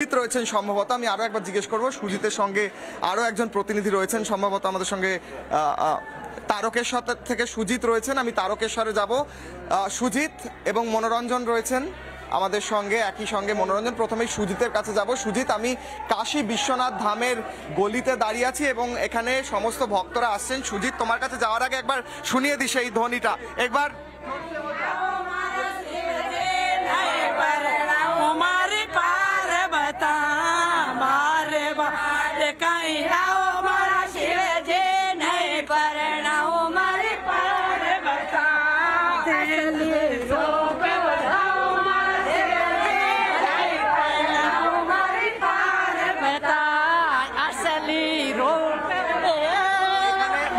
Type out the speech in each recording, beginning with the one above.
সুজিত রয়েছেন সম্ভবত, আমি আরো একবার জিজ্ঞেস করব। সুজিতের সঙ্গে আরো একজন প্রতিনিধি রয়েছেন সম্ভবত আমাদের সঙ্গে, তারকেশ্বর থেকে সুজিত রয়েছেন। আমি তারকেশ্বরে যাব। সুজিত এবং মনোরঞ্জন রয়েছেন আমাদের সঙ্গে, একই সঙ্গে মনোরঞ্জন। প্রথমেই সুজিতের কাছে যাব। সুজিত, আমি কাশী বিশ্বনাথ ধামের গলিতে দাঁড়িয়ে আছি এবং এখানে সমস্ত ভক্তরা আসছেন। সুজিত, তোমার কাছে যাওয়ার আগে একবার শুনিয়ে দিই সেই ধ্বনিটা একবার।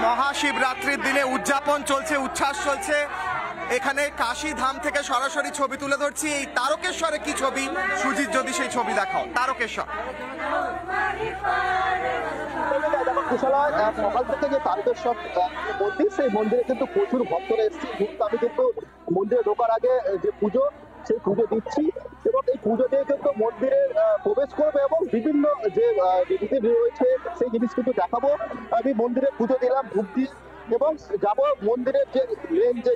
মহাশিবরাত্রির দিনে উদযাপন চলছে, উচ্ছ্বাস চলছে। এখানে কাশী ধাম থেকে সরাসরি ছবি তুলে ধরছি। এই তারকেশ্বরে কি ছবি সুজিত, যদি সেই ছবি দেখাও। তারকেশ্বর সকাল থেকে যে তারকেশ্বর মন্দির, সেই মন্দিরে কিন্তু প্রচুর ভক্তরা এসেছে। আমি কিন্তু মন্দিরে ঢোকার আগে যে পুজো, সেই পুজো দিচ্ছি এবং এই পুজো দিয়ে কিন্তু মন্দিরে প্রবেশ করবে এবং বিভিন্ন যে রীতি রয়েছে সেই জিনিস কিন্তু দেখাবো। আমি মন্দিরে পুজো দিলাম ধূপ দিয়ে এবং যাবো মন্দিরের যে মেন যে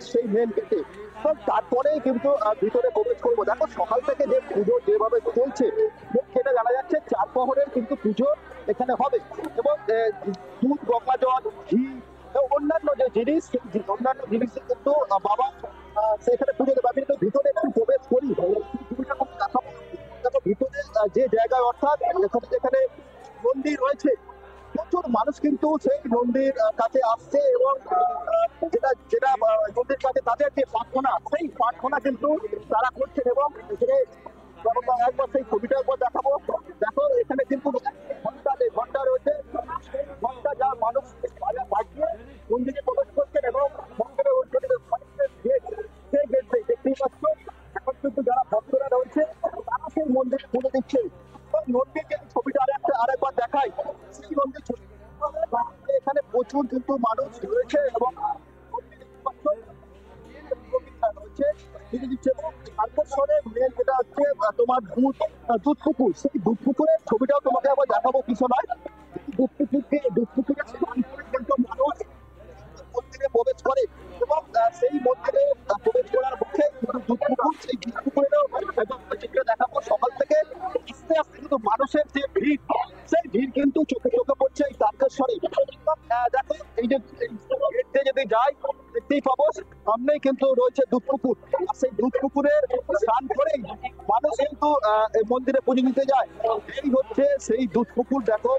সেই মেন গেটে, তারপরেই কিন্তু ভিতরে প্রবেশ করবো। দেখো সকাল থেকে যে পুজো যেভাবে চলছে, সেটা জানা যাচ্ছে 4 প্রহরের কিন্তু পুজো এখানে হবে এবং দুধ, গঙ্গা জল, ঘি, অন্যান্য যে জিনিস, অন্যান্য জিনিসে কিন্তু বাবা সেখানে পুজো দেবে। আমি কিন্তু ভিতরে একটু প্রবেশ করি, দেখো ভিতরে যে জায়গায়, অর্থাৎ যেখানে মন্দির রয়েছে, প্রচুর মানুষ কিন্তু সেই মন্দির কাছে আসছে এবং যেটা যেটা মন্দির কাছে তাদের যে প্রার্থনা, সেই প্রার্থনা কিন্তু তারা করছেন এবং একবার সেই ছবিটা একবার দেখাবো। দেখো এখানে কিন্তু ঘন্টা রয়েছে, ঘন্টা যা মানুষ বাজিয়ে মন্দিরে প্রবেশ করছেন এবং মন্দিরের সেই গেট দেখতেই পাচ্ছ। এখন কিন্তু যারা ভক্তরা রয়েছে তারা সেই মন্দিরে পুজো দিচ্ছে। মন্দির যে ছবিটা আরেকবার দেখাই, সেই মন্দির ছবি এখানে প্রচুর কিন্তু মানুষ রয়েছে এবং যেটা হচ্ছে তোমার দুধ পুকুর, সেই দুধ পুকুরের ছবিটাও তোমাকে আবার দেখাবো কিছু নয়। দুধ পুকুরে কিন্তু মানুষ মন্দিরে প্রবেশ করে এবং সেই মন্দিরে প্রবেশ করার মুখে দুধ পুকুর, সেই দুধ পুকুরেরও চিত্র দেখাবো। সকাল থেকে আস্তে আস্তে কিন্তু মানুষের যে ভিড়, সেই ভিড় কিন্তু চোখে চোখে পড়ছে এই তারকেশ্বরে। দেখো এই যে গেটে যদি যাই, দেখতেই পাবো সামনেই কিন্তু রয়েছে দুধ পুকুর। সেই দুধ পুকুরের স্নান করেই মানুষ কিন্তু মন্দিরে পুজো দিতে যায়। এই হচ্ছে সেই দুধ পুকুর। দেখো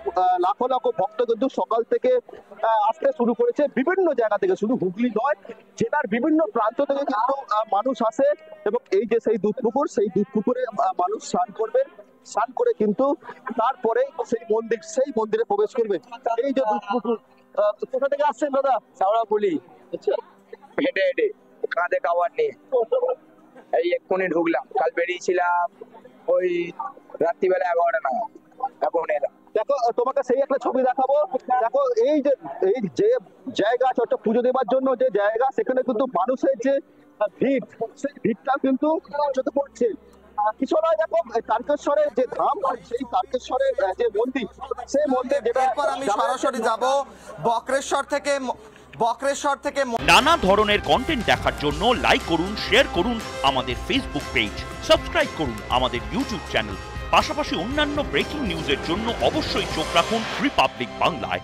লাখো লাখো ভক্ত কিন্তু সকাল থেকে আসতে শুরু করেছে বিভিন্ন জায়গা থেকে, শুধু হুগলি নয়, জেলার বিভিন্ন প্রান্ত থেকে কিন্তু মানুষ আসে এবং এই যে সেই দুধ পুকুর, সেই দুধ পুকুরে মানুষ স্নান করবে। স্নান করে কিন্তু তারপরে সেই মন্দিরে প্রবেশ করবে। এই যে দুধ পুকুর, কোথা থেকে আসছেন দাদা? চাওড়াপুলি, হেঁটে হেঁটে, কাঁধে কাওয়ার নিয়ে এই এক্ষুনি ঢুকলাম। কাল বেরিয়েছিলাম ওই রাত্রিবেলা 11টা নাগাদ, এখন এলাম। দেখো তোমাকে সেই একটা ছবি দেখাবো। দেখো এই যে জায়গা আছে, ওটা পুজো দেবার জন্য যে জায়গা, সেখানে কিন্তু মানুষের যে ভিড়, সেই ভিড়টা কিন্তু চোখে পড়ছে। কিছু নয়, দেখো তারকেশ্বরের যে ধাম, সেই তারকেশ্বরের যে মন্দির, সেই মন্দির যেটা আমি সরাসরি যাব বক্রেশ্বর থেকে। নানা ধরনের কন্টেন্ট দেখার জন্য লাইক করুন, শেয়ার করুন আমাদের ফেসবুক পেজ, সাবস্ক্রাইব করুন আমাদের ইউটিউব চ্যানেল। পাশাপাশি অন্যান্য ব্রেকিং নিউজের জন্য অবশ্যই চোখ রাখুন রিপাবলিক বাংলায়।